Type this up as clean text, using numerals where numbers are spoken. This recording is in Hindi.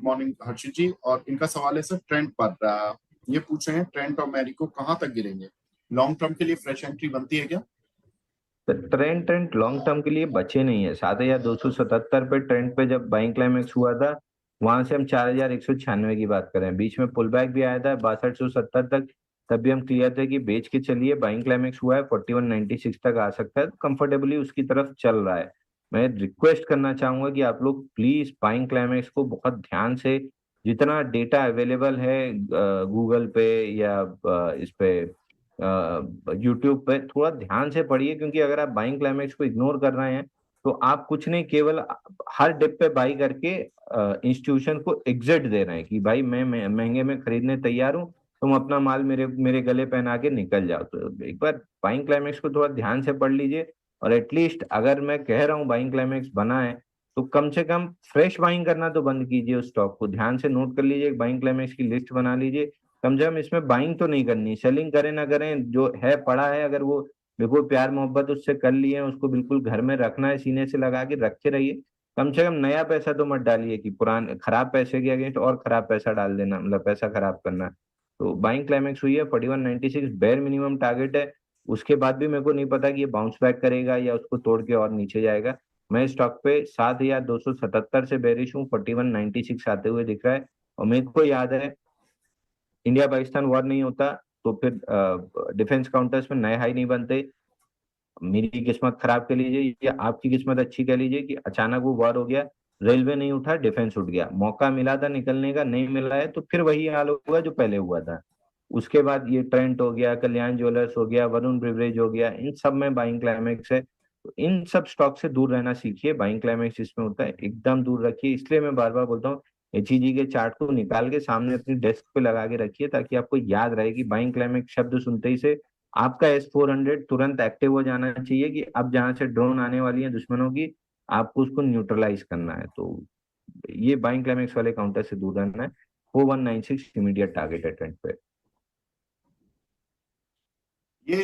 मॉर्निंग हर्षित जी। और इनका सवाल है सर, ट्रेंड पर ये पूछ रहे हैं ट्रेंड और मैरिको कहाँ तक गिरेंगे, लॉन्ग टर्म के लिए फ्रेश एंट्री बनती है क्या? ट्रेंड ट्रेंड लॉन्ग टर्म के लिए बचे नहीं है। 7,277 पे ट्रेंड पे जब बाइंग क्लाइमेक्स हुआ था, वहां से हम 4,196 की बात करें, बीच में पुल बैक भी आया था 6270 तक। तब भी हम क्लियर थे कि बेच के चलिए, बाइंग क्लाइमेक्स हुआ है 4196 तक आ सकता है, तो कंफर्टेबली उसकी तरफ चल रहा है। मैं रिक्वेस्ट करना चाहूंगा कि आप लोग प्लीज बाइंग क्लाइमेक्स को बहुत ध्यान से, जितना डेटा अवेलेबल है गूगल पे या इस पे यूट्यूब पे, थोड़ा ध्यान से पढ़िए, क्योंकि अगर आप बाइंग क्लाइमेक्स को इग्नोर कर रहे हैं तो आप कुछ नहीं, केवल हर डिप पे बाई करके इंस्टीट्यूशन को एग्जिट दे रहे हैं कि भाई मैं महंगे में खरीदने तैयार हूँ, तुम अपना माल मेरे मेरे गले पहना के निकल जाओ। तो एक बार बाइंग क्लाइमेक्स को थोड़ा ध्यान से पढ़ लीजिए। और एटलीस्ट अगर मैं कह रहा हूँ बाइंग क्लाइमेक्स बना है, तो कम से कम फ्रेश बाइंग करना तो बंद कीजिए। उस स्टॉक को ध्यान से नोट कर लीजिए, बाइंग क्लाइमेक्स की लिस्ट बना लीजिए। कम से कम इसमें बाइंग तो नहीं करनी, सेलिंग करें ना करें, जो है पड़ा है, अगर वो बिल्कुल प्यार मोहब्बत उससे कर लिए हैं, उसको बिल्कुल घर में रखना है, सीने से लगा के रखे रहिए। कम से कम नया पैसा तो मत डालिए कि पुराने खराब पैसे के अगेंस्ट और खराब पैसा डाल देना, मतलब पैसा खराब करना। तो बाइंग क्लाइमेक्स हुई है 4196 बेयर मिनिमम टारगेट है। उसके बाद भी मेरे को नहीं पता कि ये बाउंस बैक करेगा या उसको तोड़ के और नीचे जाएगा। मैं स्टॉक पे 7,277 से बेरिश हूँ, 4196 आते हुए दिख रहा है। और मेरे को याद है, इंडिया पाकिस्तान वॉर नहीं होता तो फिर डिफेंस काउंटर्स में नए हाई नहीं बनते। मेरी किस्मत खराब कह लीजिए या आपकी किस्मत अच्छी कह लीजिए कि अचानक वो वॉर हो गया, रेलवे नहीं उठा, डिफेंस उठ गया, मौका मिला था निकलने का, नहीं मिला है, तो फिर वही हाल होगा जो पहले हुआ था। उसके बाद ये ट्रेंट हो गया, कल्याण ज्वेलर्स हो गया, वरुण ब्रिवरेज हो गया, इन सब में बाइंग क्लाइमेक्स है। तो इन सब स्टॉक से दूर रहना सीखिए। बाइंग क्लाइमेक्स इसमें होता है, एकदम दूर रखिए। इसलिए मैं बार बार बोलता हूँ, एचईजी के चार्ट को निकाल के सामने अपनी डेस्क पे लगा के रखिए, ताकि आपको याद रहे कि बाइंग क्लाइमेक्स शब्द सुनते ही से आपका S-400 तुरंत एक्टिव हो जाना चाहिए कि अब जहां से ड्रोन आने वाली है दुश्मनों की, आपको उसको न्यूट्रलाइज करना है। तो ये बाइंग क्लाइमेक्स वाले काउंटर से दूर रहना है। 4196 इमीडिएट टारगेट है ट्रेंड पे। ये